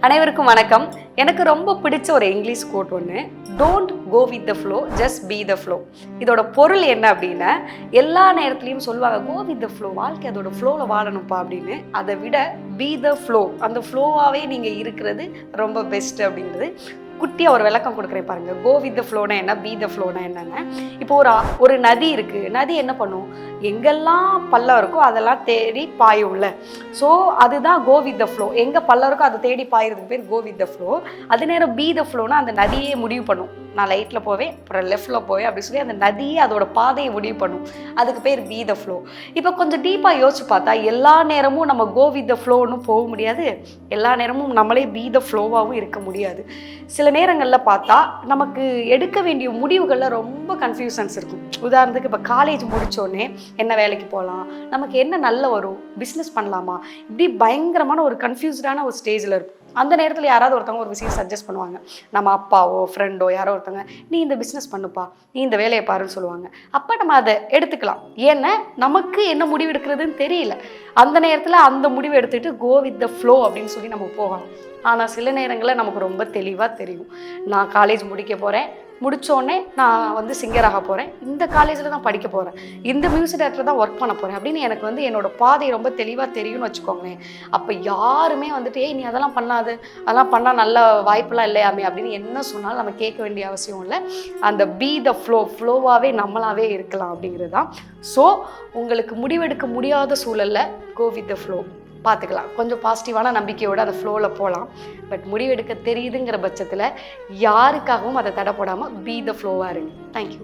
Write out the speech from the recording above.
அனைவருக்கும் வணக்கம். எனக்கு ரொம்ப பிடிச்ச ஒரு இங்கிலீஷ் கோட் ஒன்று, don't go with the flow, just be the flow. இதோட பொருள் என்ன அப்படின்னா, எல்லா நேரத்துலையும் சொல்லுவாங்க கோ வித் த ஃப்ளோ, வாழ்க்கை அதோட ஃப்ளோவில் வாழணும்ப்பா அப்படின்னு. அதை விட பி த ஃப்ளோ, அந்த ஃப்ளோவாகவே நீங்கள் இருக்கிறது ரொம்ப பெஸ்ட் அப்படிங்கிறது குட்டியாக ஒரு விளக்கம் கொடுக்குறேன் பாருங்க. கோ வித் த ஃப்ளோனா என்ன, பி த ஃப்ளோனா என்னன்னு. இப்போ ஒரு நதி இருக்குது. நதி என்ன பண்ணும், எங்கெல்லாம் பள்ளம் இருக்கோ அதெல்லாம் தேடி பாயும்ல. ஸோ அதுதான் கோ வித் த ஃப்ளோ. எங்கே பள்ளம் இருக்கோ அதை தேடி பாயிறதுக்கு பேர் கோ வித் த ஃப்ளோ. அதே நேரம் பி த ஃப்ளோனா அந்த நதியே முடிவு பண்ணும், நான் லைட்டில் போவேன் அப்புறம் லெஃப்டில் போவேன் அப்படின்னு சொல்லி அந்த நதியே அதோட பாதையை முடிவு பண்ணும். அதுக்கு பேர் பி த ஃப்ளோ. இப்போ கொஞ்சம் டீப்பாக யோசிச்சு பார்த்தா எல்லா நேரமும் நம்ம கோ வித் த ஃப்ளோன்னு போக முடியாது, எல்லா நேரமும் நம்மளே பி த ஃப்ளோவாகவும் இருக்க முடியாது. சில நேரங்களில் பார்த்தா நமக்கு எடுக்க வேண்டிய முடிவுகளில் ரொம்ப கன்ஃபியூஷன்ஸ் இருக்கும். உதாரணத்துக்கு இப்போ காலேஜ் முடித்தோடனே என்ன வேலைக்கு போகலாம், நமக்கு என்ன நல்ல வரும், பிஸ்னஸ் பண்ணலாமா, இப்படி பயங்கரமான ஒரு கன்ஃபியூஸ்டான ஒரு ஸ்டேஜில் இருக்கும். அந்த நேரத்தில் யாராவது ஒருத்தவங்க ஒரு விஷயம் சஜஸ்ட் பண்ணுவாங்க, நம்ம அப்பாவோ ஃப்ரெண்டோ யாரோ ஒருத்தவங்க, நீ இந்த பிஸ்னஸ் பண்ணுப்பா, நீ இந்த வேலையை பாருன்னு சொல்லுவாங்க. அப்போ நம்ம அதை எடுத்துக்கலாம். ஏன்னா நமக்கு என்ன முடிவு எடுக்கிறதுன்னு தெரியல. அந்த நேரத்தில் அந்த முடிவு எடுத்துகிட்டு கோ வித் த ஃப்ளோ அப்படின்னு சொல்லி நம்ம போகலாம். ஆனால் சில நேரங்களில் நமக்கு ரொம்ப தெளிவாக தெரியும், நான் காலேஜ் முடிக்க போகிறேன், முடித்தோடனே நான் சிங்கராக போகிறேன், இந்த காலேஜில் தான் படிக்க போகிறேன், இந்த மியூசிக் டேரக்டர் தான் ஒர்க் பண்ண போகிறேன் அப்படின்னு எனக்கு என்னோடய பாதை ரொம்ப தெளிவாக தெரியும்னு வச்சுக்கோங்களேன். அப்போ யாருமே ஏய் நீ அதெல்லாம் பண்ணாது, அதெல்லாம் பண்ணால் நல்ல வாய்ப்பெல்லாம் இல்லையாமே அப்படின்னு என்ன சொன்னாலும் நம்ம கேட்க வேண்டிய அவசியம் இல்லை. அந்த பி த ஃப்ளோவாகவே நம்மளாவே இருக்கலாம் அப்படிங்கிறது தான். ஸோ உங்களுக்கு முடிவெடுக்க முடியாத சூழலில் கோ வித் த ஃப்ளோ பார்த்துக்கலாம். கொஞ்சம் பாசிட்டிவான நம்பிக்கையோடு அந்த ஃப்ளோவில் போகலாம். பட் முடிவெடுக்க தெரியுதுங்கிற பட்சத்தில் யாருக்காகவும் அதை தடை போடாமல் பி த ஃப்ளோவாக இருங்க. தேங்க்யூ.